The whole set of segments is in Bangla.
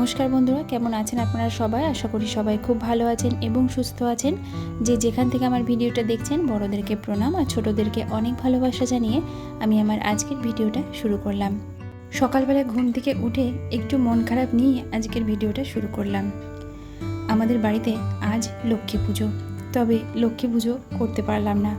নমস্কার বন্ধুরা, কেমন আছেন আপনারা সবাই? আশা করি সবাই খুব ভালো আছেন এবং সুস্থ আছেন। যে যেখান থেকে আমার ভিডিওটা দেখছেন, বড়দেরকে প্রণাম আর ছোটদেরকে অনেক ভালোবাসা জানিয়ে আমি আমার আজকের ভিডিওটা শুরু করলাম। সকালবেলা ঘুম থেকে উঠে একটু মন খারাপ নিয়ে আজকের ভিডিওটা শুরু করলাম। আমাদের বাড়িতে আজ লক্ষ্মী পুজো, তবে লক্ষ্মী পুজো করতে পারলাম না।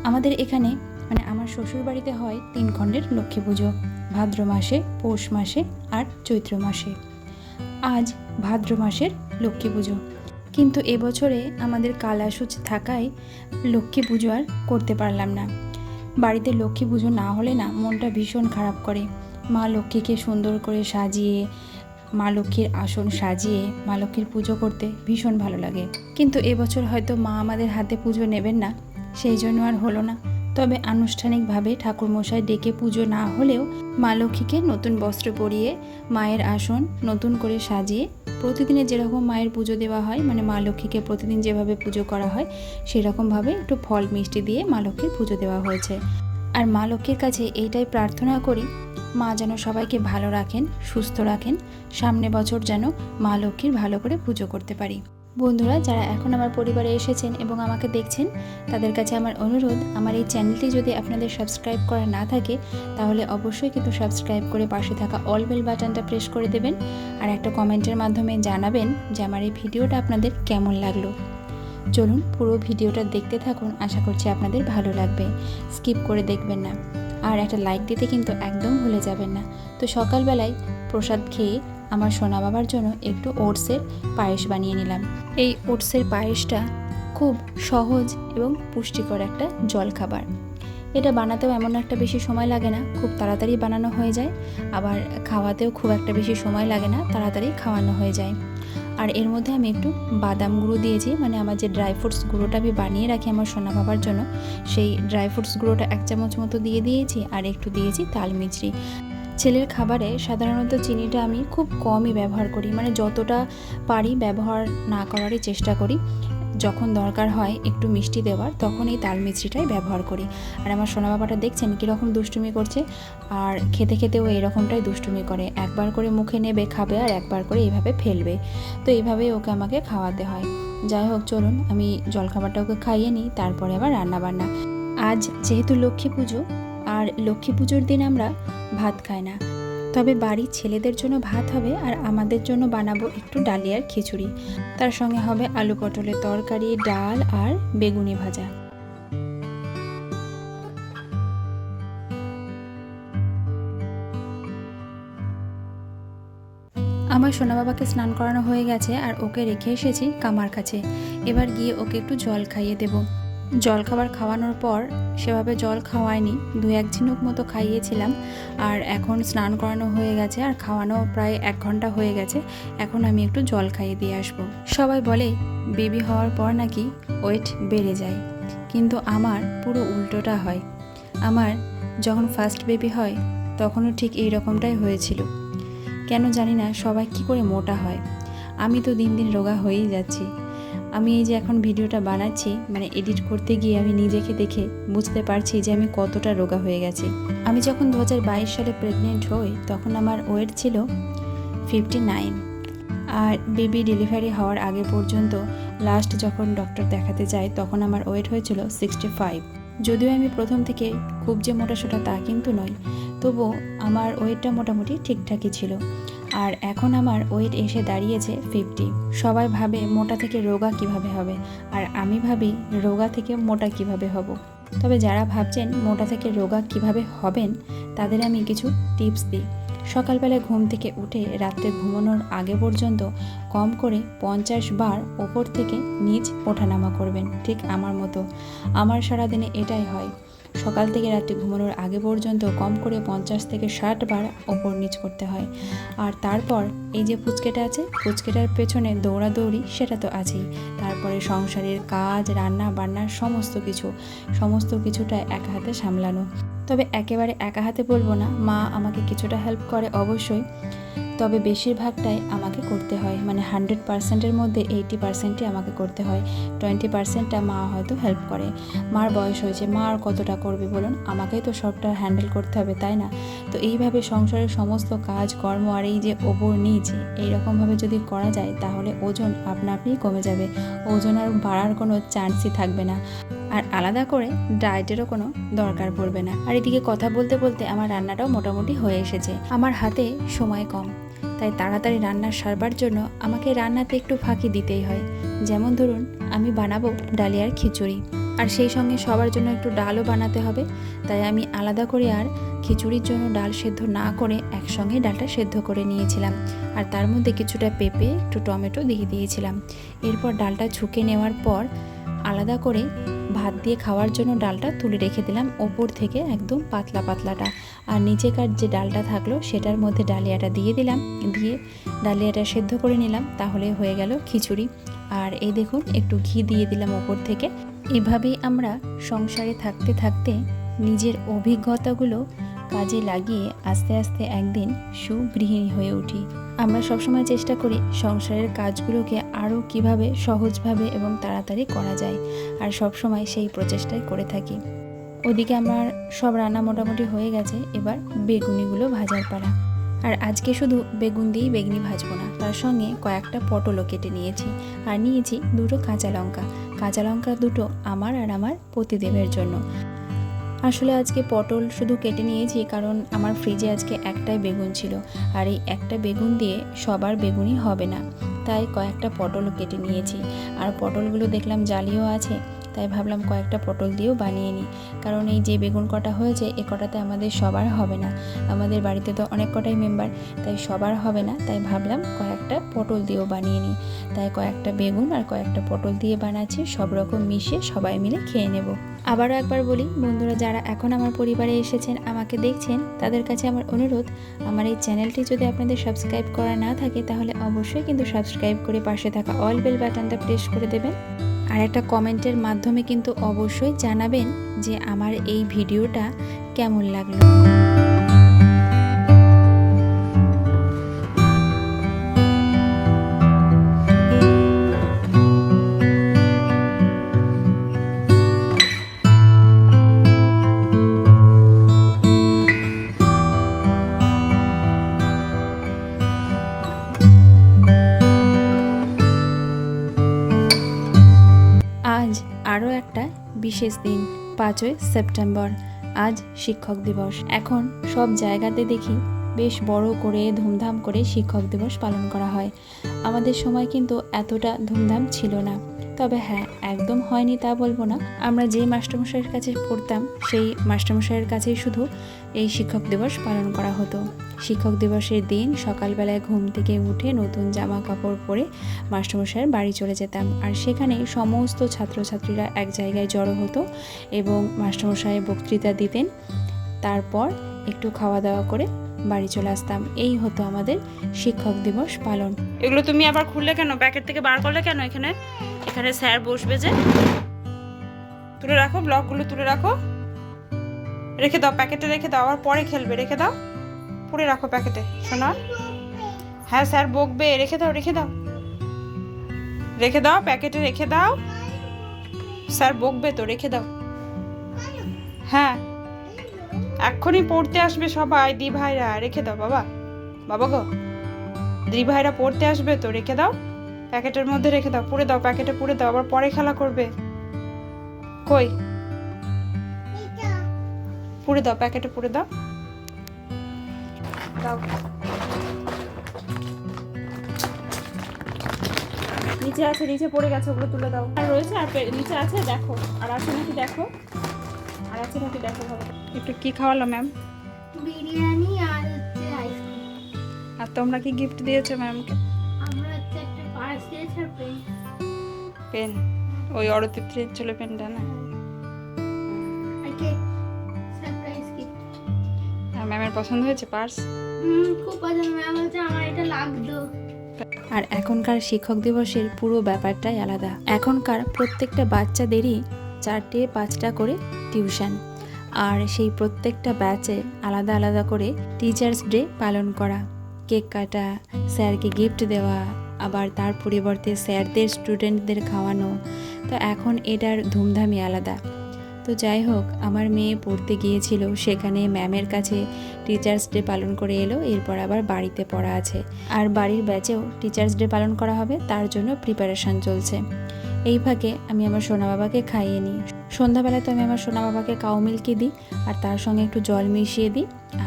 আমাদের এখানে আমার শ্বশুর বাড়িতে হয় 3 খণ্ডের লক্ষ্মী পুজো, ভাদ্র মাসে, পৌষ মাসে আর চৈত্র মাসে। আজ ভাদ্র মাসের লক্ষ্মী পুজো, কিন্তু এবছরে আমাদের কালাসুচ থাকায় লক্ষ্মী পুজো আর করতে পারলাম না। বাড়িতে লক্ষ্মী পুজো না হলে না মনটা ভীষণ খারাপ করে। মা লক্ষ্মীকে সুন্দর করে সাজিয়ে, মা লক্ষ্মীর আসন সাজিয়ে মা লক্ষ্মীর পুজো করতে ভীষণ ভালো লাগে। কিন্তু এবছর হয়তো মা আমাদের হাতে পুজো নেবেন না, সেই জন্য আর হলো না। তবে আনুষ্ঠানিকভাবে ঠাকুরমশাই ডেকে পুজো না হলেও মা লক্ষ্মীকে নতুন বস্ত্র পরিয়ে মায়ের আসন নতুন করে সাজিয়ে প্রতিদিনে যেরকম মায়ের পুজো দেওয়া হয়, মা লক্ষ্মীকে প্রতিদিন যেভাবে পুজো করা হয় সেরকমভাবে একটু ফল মিষ্টি দিয়ে মা লক্ষ্মীর পুজো দেওয়া হয়েছে। আর মা লক্ষ্মীর কাছে এইটাই প্রার্থনা করি, মা যেন সবাইকে ভালো রাখেন, সুস্থ রাখেন, সামনে বছর যেন মা লক্ষ্মীর ভালো করে পুজো করতে পারি। বন্ধুরা, যারা এখন আমার পরিবারে এসেছেন এবং আমাকে দেখছেন, তাদের কাছে আমার অনুরোধ, আমার এই চ্যানেলটি যদি আপনাদের সাবস্ক্রাইব করা না থাকে তাহলে অবশ্যই কিন্তু সাবস্ক্রাইব করে পাশে থাকা অল বেল বাটনটা প্রেস করে দেবেন আর একটা কমেন্টের মাধ্যমে জানাবেন যে আমার এই ভিডিওটা আপনাদের কেমন লাগলো। চলুন পুরো ভিডিওটা দেখতে থাকুন, আশা করছি আপনাদের ভালো লাগবে। স্কিপ করে দেখবেন না আর একটা লাইক দিতে কিন্তু একদম ভুলে যাবেন না। তো সকালবেলায় প্রসাদ খেয়ে আমার সোনা বাবার জন্য একটু ওটসের পায়েস বানিয়ে নিলাম। এই ওটসের পায়েসটা খুব সহজ এবং পুষ্টিকর একটা জলখাবার। এটা বানাতেও এমন একটা বেশি সময় লাগে না, খুব তাড়াতাড়ি বানানো হয়ে যায়, আবার খাওয়াতেও খুব একটা বেশি সময় লাগে না, তাড়াতাড়ি খাওয়ানো হয়ে যায়। আর এর মধ্যে আমি একটু বাদাম গুঁড়ো দিয়েছি, আমার যে ড্রাই ফ্রুটস গুঁড়োটা আমি বানিয়ে রাখি আমার সোনা বাবার জন্য, সেই ড্রাই ফ্রুটস গুঁড়োটা 1 চামচ মতো দিয়ে দিয়েছি আর একটু দিয়েছি তাল মিছরি। ছেলের খাবারে সাধারণত চিনিটা আমি খুব কমই ব্যবহার করি, যতটা পারি ব্যবহার না করারই চেষ্টা করি। যখন দরকার হয় একটু মিষ্টি দেওয়ার, তখন এই তাল মিছরিটাই ব্যবহার করি। আর আমার সোনা বাবাটা দেখছেন কীরকম দুষ্টুমি করছে, আর খেতে খেতেও এরকমটাই দুষ্টুমি করে, একবার করে মুখে নেবে খাবে আর একবার করে এইভাবে ফেলবে। তো এইভাবেই ওকে আমাকে খাওয়াতে হয়। যাই হোক, চলুন আমি জলখাবারটা ওকে খাইয়ে নিই, তারপরে আবার রান্নাবান্না। আজ যেহেতু লক্ষ্মী পুজো, আর লক্ষ্মী পুজোর দিন আমরা ভাত খাই না, তবে বাড়ির ছেলেদের জন্য ভাত হবে আর আমাদের জন্য বানাবো একটু ডালিয়ার খিচুড়ি। তার সঙ্গে হবে আলু পটলের তরকারি, ডাল আর বেগুনি ভাজা। আমার সোনা বাবাকে স্নান করানো হয়ে গেছে আর ওকে রেখে এসেছি কামার কাছে। এবার গিয়ে ওকে একটু জল খাইয়ে দেব। জল খাবার খাওয়ানোর পর সেভাবে জল খাওয়ায়নি, 2-1 ঝিনুক মতো খাইয়েছিলাম। আর এখন স্নান করানো হয়ে গেছে আর খাওয়ানো প্রায় 1 ঘন্টা হয়ে গেছে। এখন আমি একটু জল খাইয়ে দিয়ে আসবো। সবাই বলে বেবি হওয়ার পর নাকি ওয়েট বেড়ে যায়, কিন্তু আমার পুরো উল্টোটা হয়। আমার যখন ফার্স্ট বেবি হয় তখনও ঠিক এই রকমটাই হয়েছিল। কেন জানি না সবাই কি করে মোটা হয়, আমি তো দিন দিন রোগা হয়েই যাচ্ছি। আমি এই যে এখন ভিডিওটা বানাচ্ছি, এডিট করতে গিয়ে আমি নিজেকে দেখে বুঝতে পারছি যে আমি কতটা রোগা হয়ে গেছি। আমি যখন 2022 সালে প্রেগনেন্ট হই তখন আমার ওয়েট ছিল 59, আর বেবি ডেলিভারি হওয়ার আগে পর্যন্ত লাস্ট যখন ডক্টর দেখাতে যাই তখন আমার ওয়েট হয়েছিল 65। যদিও আমি প্রথম থেকে খুব যে মোটাসোটা তা কিন্তু নয়, তবু আমার ওয়েটটা মোটামুটি ঠিকঠাকই ছিল। আর এখন আমার ওয়েট এসে দাঁড়িয়েছে 50। সবাই ভাবে মোটা থেকে রোগা কিভাবে হবে, আর আমি ভাবি রোগা থেকে মোটা কিভাবে হব। তবে যারা ভাবছেন মোটা থেকে রোগা কিভাবে হবেন, তাদের আমি কিছু টিপস দিই। সকালবেলায় ঘুম থেকে উঠে রাত্রে ঘুমানোর আগে পর্যন্ত কম করে 50 বার ওপর থেকে নিচ ওঠানামা করবেন, ঠিক আমার মতো। আমার সারাদিনে এটাই হয়, সকাল থেকে রাত্রে ঘুমানোর আগে পর্যন্ত কম করে 50 থেকে 60 বার ওপর নিচ করতে হয়। আর তারপর এই যে পুচকেটা আছে, পুচকেটার পেছনে দৌড়াদৌড়ি সেটা তো আছেই। তারপরে সংসারের কাজ, রান্না বান্না সমস্ত কিছুটা একা হাতে সামলানো। তবে একেবারে একা হাতে বলবো না, মা আমাকে কিছুটা হেল্প করে অবশ্যই, তবে বেশিরভাগটাই আমাকে করতে হয়। 100%-এর মধ্যে 80%ই আমাকে করতে হয়, 20%টা মা হয়তো হেল্প করে। মার বয়স হয়েছে, মা আর কতটা করবে বলুন? আমাকেই তো সবটা হ্যান্ডেল করতে হবে, তাই না? তো এইভাবে সংসারের সমস্ত কাজ কর্ম আর এই যে ওপর নিচ এইরকমভাবে যদি করা যায় তাহলে ওজন আপনা আপনিই কমে যাবে, ওজন আর বাড়ার কোনো চান্সই থাকবে না, আর আলাদা করে ডায়েটেরও কোনো দরকার পড়বে না। আর এদিকে কথা বলতে বলতে আমার রান্নাটাও মোটামুটি হয়ে এসেছে। আমার হাতে সময় কম, তাই তাড়াতাড়ি রান্না সারবার জন্য আমাকে রান্নাতে একটু ফাঁকি দিতেই হয়। যেমন ধরুন আমি বানাবো ডালিয়ার খিচুড়ি, আর সেই সঙ্গে সবার জন্য একটু ডালও বানাতে হবে, তাই আমি আলাদা করে আর খিচুড়ির জন্য ডাল সেদ্ধ না করে একসঙ্গে ডালটা সেদ্ধ করে নিয়েছিলাম, আর তার মধ্যে কিছুটা পেঁপে একটু টমেটো দিয়ে দিয়েছিলাম। এরপর ডালটা ছুঁকে নেওয়ার পর আলাদা করে ভাত দিয়ে খাওয়ার জন্য ডালটা তুলে রেখে দিলাম, ওপর থেকে একদম পাতলা পাতলাটা, আর নিচেকার যে ডালটা থাকলো সেটার মধ্যে ডালিয়াটা দিয়ে দিলাম, দিয়ে ডালিয়াটা সেদ্ধ করে নিলাম, তাহলে হয়ে গেল খিচুড়ি। আর এই দেখুন একটু ঘি দিয়ে দিলাম ওপর থেকে। এভাবেই আমরা সংসারে থাকতে থাকতে নিজের অভিজ্ঞতাগুলো কাজে লাগিয়ে আস্তে আস্তে একদিন সুগৃহিণী হয়ে উঠি। আমরা সবসময় চেষ্টা করি সংসারের কাজগুলোকে আরও কিভাবে সহজভাবে এবং তাড়াতাড়ি করা যায়, আর সবসময় সেই প্রচেষ্টাই করে থাকি। ওদিকে আমার সব রান্না মোটামুটি হয়ে গেছে, এবার বেগুনিগুলো ভাজার পালা। আর আজকে শুধু বেগুন দিয়েই বেগুনি ভাজবো না, তার সঙ্গে কয়েকটা পটলও কেটে নিয়েছি, আর নিয়েছি দুটো কাঁচা লঙ্কা। কাঁচা লঙ্কা দুটো আমার আর আমার পতিদেবের জন্য। আসলে আজকে পটল শুধু কেটে নিয়েছি কারণ আমার ফ্রিজে আজকে একটাই বেগুন ছিল, আর এই একটা বেগুন দিয়ে সবার বেগুনই হবে না, তাই কয়েকটা পটলও কেটে নিয়েছি। আর পটলগুলো দেখলাম জালিও আছে, তাই ভাবলাম কয়েকটা পটল দিয়েও বানিয়ে নিই, কারণ এই যে বেগুন কটা হয়েছে এ কটাতে আমাদের সবার হবে না, আমাদের বাড়িতে তো অনেক কটাই মেম্বার, তাই সবার হবে না, তাই ভাবলাম কয়েকটা পটল দিয়েও বানিয়ে নিই। তাই কয়েকটা বেগুন আর কয়েকটা পটল দিয়ে বানাচ্ছি, সব রকম মিশিয়ে সবাই মিলে খেয়ে নেব। আবারও একবার বলি, বন্ধুরা যারা এখন আমার পরিবারে এসেছেন, আমাকে দেখছেন, তাদের কাছে আমার অনুরোধ, আমার এই চ্যানেলটি যদি আপনাদের সাবস্ক্রাইব করা না থাকে তাহলে অবশ্যই কিন্তু সাবস্ক্রাইব করে পাশে থাকা অল বেল বাটনটা প্রেস করে দেবেন, আর একটা কমেন্টের মাধ্যমে কিন্তু অবশ্যই জানাবেন যে আমার এই ভিডিওটা কেমন লাগলো। আজ আরও একটা বিশেষ দিন, 5ই সেপ্টেম্বর। আজ শিক্ষক দিবস। এখন সব জায়গাতে দেখি বেশ বড় করে ধুমধাম করে শিক্ষক দিবস পালন করা হয়। আমাদের সময় কিন্তু এতটা ধুমধাম ছিল না, তবে হ্যাঁ একদম হয়নি তা বলবো না। আমরা যে মাস্টারমশাইয়ের কাছে পড়তাম সেই মাস্টারমশাইয়ের কাছেই শুধু এই শিক্ষক দিবস পালন করা হতো। শিক্ষক দিবসের দিন সকালবেলায় ঘুম থেকে উঠে নতুন জামা কাপড় পরে মাস্টারমশাইয়ের বাড়ি চলে যেতাম, আর সেখানে সমস্ত ছাত্রছাত্রীরা এক জায়গায় জড়ো হতো এবং মাস্টারমশাই বক্তৃতা দিতেন, তারপর একটু খাওয়া দাওয়া করে বাড়ি চলে আসতাম। এই হতো আমাদের শিক্ষক দিবস পালন। এগুলো তুমি আবার খুললে কেন, প্যাকেট থেকে বার করলে কেন? এখানে এখানে স্যার বসবে যে, তুলে রাখো, ব্লকগুলো তুলে রাখো, রেখে দাও প্যাকেটে, রেখে দাও, আবার পরে খেলবে, রেখে দাও, পুরে রাখো প্যাকেটে শোনা। হ্যাঁ স্যার বকবে, রেখে দাও, রেখে দাও, রেখে দাও প্যাকেটে, রেখে দাও, স্যার বকবে তো, রেখে দাও। হ্যাঁ এক্ষুনি পড়তে আসবে সবাই, দি ভাইরা, রেখে দাও বাবা, বাবা গো, দি ভাইরা পড়তে আসবে তো, রেখে দাও, প্যাকেটের মধ্যে রেখে দাও, পুড়ে দাও, প্যাকেটে পুড়ে দাও, আবার পরে খেলা করবে। কই পুড়ে দাও, প্যাকেটে পুড়ে দাও, দাও। নিচে আছে, নিচে পড়ে গেছে, ওগুলো তুলে দাও। আর রয়েছে, আর নিচে আছে দেখো, আর আছে নাকি দেখো, আর আছে নাকি দেখো ভালো। একটু কি খাওয়ালো ম্যাম? বিরিয়ানি আর হচ্ছে আইসক্রিম। আর তোমরা কি গিফট দিয়েছো ম্যামকে? আমরা হচ্ছে একটা পার্স দিয়েছি আর পেন। পেন, ওই অরতিপ্রির ছিল পেনটা না? আর কেক, সারপ্রাইজ গিফট। আর ম্যামের পছন্দ হয়েছে পার্স? খুব পছন্দ, ম্যাম বলছে আমার এটা লাগতো। আর এখনকার শিক্ষক দিবসের পুরো ব্যাপারটাই আলাদা। এখনকার প্রত্যেকটা বাচ্চাদেরই 4-5টা করে টিউশন, আর সেই প্রত্যেকটা ব্যাচে আলাদা আলাদা করে টিচার্স ডে পালন করা, কেক কাটা, স্যারকে গিফট দেওয়া, আবার তার পরিবর্তে স্যারদের স্টুডেন্টদের খাওয়ানো। তো এখন এটার ধুমধামই আলাদা। তো যাই হোক, আমার মেয়ে পড়তে গিয়েছিল, সেখানে ম্যামের কাছে টিচার্স ডে পালন করে এলো, এরপর আবার বাড়িতে পড়া আছে, আর বাড়ির ব্যাচেও টিচার্স ডে পালন করা হবে, তার জন্য প্রিপারেশান চলছে। এই ফাঁকে আমি আমার সোনা বাবাকে খাইয়ে নিই। সন্ধ্যাবেলায় তো আমি আমার সোনা বাবাকে কাউ মিল্কি দিই, আর তার সঙ্গে একটু জল মিশিয়ে দিই,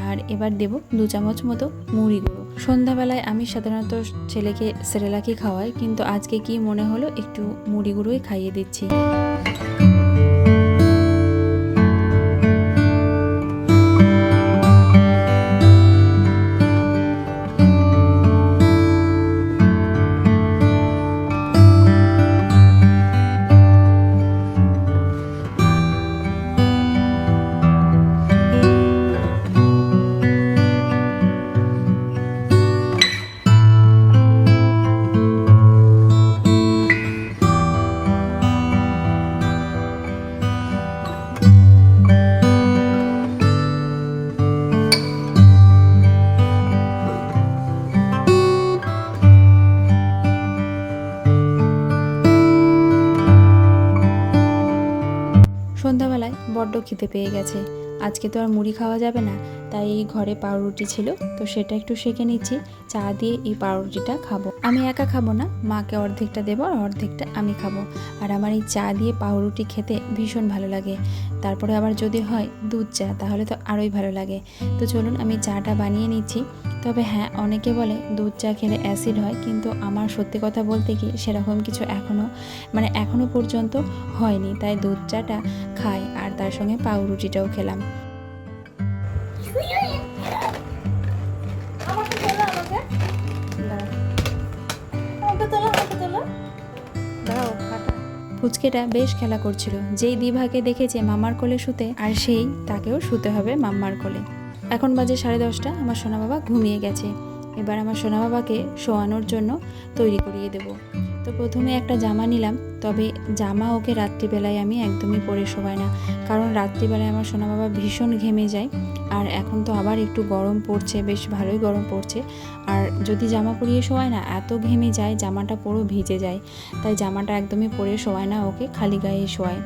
আর এবার দেব 2 চামচ মতো মুড়ি গুঁড়ো। সন্ধ্যাবেলায় আমি সাধারণত ছেলেকে সেরেলাকই খাওয়াই, কিন্তু আজকে কি মনে হলো একটু মুড়ি গুঁড়োই খাইয়ে দিচ্ছি। সন্ধ্যাবেলায় বড্ড খিদে পেয়ে গেছে, আজকে তো আর মুড়ি খাওয়া যাবে না, তাই এই ঘরে পাউরুটি ছিল, তো সেটা একটু সেঁকে নিচ্ছি। চা দিয়ে এই পাউরুটিটা খাবো। আমি একা খাবো না, মাকে অর্ধেকটা দেবো আর অর্ধেকটা আমি খাবো। আর আমার এই চা দিয়ে পাউরুটি খেতে ভীষণ ভালো লাগে। তারপরে আবার যদি হয় দুধ চা, তাহলে তো আরোই ভালো লাগে। তো চলুন আমি চাটা বানিয়ে নিচ্ছি। তবে হ্যাঁ, অনেকে বলে দুধ চা খেলে অ্যাসিড হয়, কিন্তু আমার সত্যি কথা বলতে কি সেরকম কিছু এখনও পর্যন্ত হয়নি, তাই দুধ চাটা খাই, আর তার সঙ্গে পাউরুটিটাও খেলাম। পুচকেটা বেশ খেলা করছিল, যেই দিভাকে দেখেছে মামার কোলে শুতে, আর সেই তাকেও শুতে হবে মাম্মার কোলে। এখন বাজে 10:30, আমার সোনা বাবা ঘুমিয়ে গেছে। এবার আমার সোনা বাবাকে শোয়ানোর জন্য তৈরি করিয়ে দেব। তো প্রথমে একটা জামা নিলাম, তবে জামা ওকে রাত্রিবেলায় আমি একদমই পরে শোয়াই না, কারণ রাত্রিবেলায় আমার সোনা বাবা ভীষণ ঘেমে যায়। আর এখন তো আবার একটু গরম পড়ছে, বেশ ভালোই গরম পড়ছে, আর যদি জামা পরিয়ে শোয়ায় না এত ঘেমে যায়, জামাটা পুরো ভিজে যায়, তাই জামাটা একদমই পরে শোয়ায় না, ওকে খালি গায়ে শোয়ায়।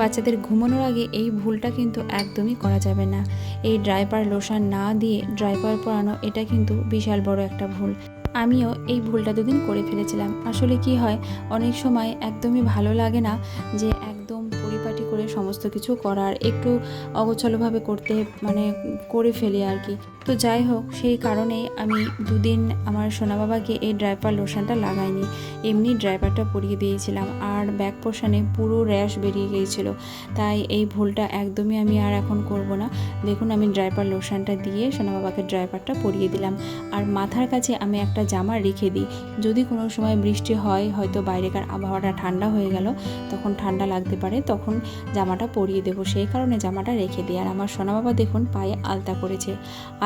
বাচ্চাদের ঘুমানোর আগে এই ভুলটা কিন্তু একদমই করা যাবে না। এই ড্রাইপার লোশন না দিয়ে ড্রাইপার পরানো, এটা কিন্তু বিশাল বড় একটা ভুল। আমিও এই ভুলটা 2 দিন করে ফেলেছিলাম। আসলে কি হয়, অনেক সময় একদমই ভালো লাগে না যে একদম পরিপাটি করে সমস্ত কিছু করার, একটু অগোছালোভাবে করে ফেলি আর কি। তো যাই হোক, সেই কারণেই আমি 2 দিন আমার সোনা বাবাকে এই ড্রাইপার লোশনটা লাগাইনি, এমনি ড্রাইপারটা পরিয়ে দিয়েছিলাম, আর ব্যাক পোর্শনে পুরো র্যাশ বেরিয়ে গিয়েছিল। তাই এই ভুলটা একদমই আমি আর এখন করব না। দেখুন, আমি ড্রাইপার লোশনটা দিয়ে সোনা বাবাকে ড্রাইপারটা পরিয়ে দিলাম। আর মাথার কাছে আমি একটা জামা রেখে দিই, যদি কোনো সময় বৃষ্টি হয়, হয়তো বাইরেকার আবহাওয়াটা ঠান্ডা হয়ে গেল, তখন ঠান্ডা লাগতে পারে, তখন জামাটা পরিয়ে দেবো, সেই কারণে জামাটা রেখে দিই। আর আমার সোনা বাবা দেখুন পায়ে আলতা পরেছে।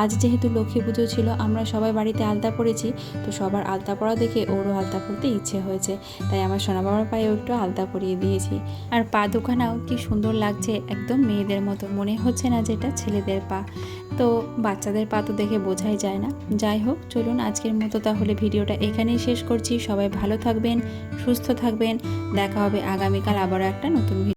আজ যেহেতু লক্ষ্মী পুজো ছিল, আমরা সবাই বাড়িতে আলতা পরেছি, তো সবার আলতা পরা দেখে ওরও আলতা পরতে ইচ্ছে হয়েছে, তাই আমার সোনা বাবার পায়েও একটু আলতা পরিয়ে দিয়েছি। আর পা দুখানাও কি সুন্দর লাগছে, একদম মেয়েদের মতো, মনে হচ্ছে না যেটা ছেলেদের পা। তো বাচ্চাদের পা তো দেখে বোঝাই যায় না। যাই হোক, চলুন আজকের মতো তাহলে ভিডিওটা এখানেই শেষ করছি। সবাই ভালো থাকবেন, সুস্থ থাকবেন, দেখা হবে আগামীকাল আবারও একটা নতুন ভিডিও।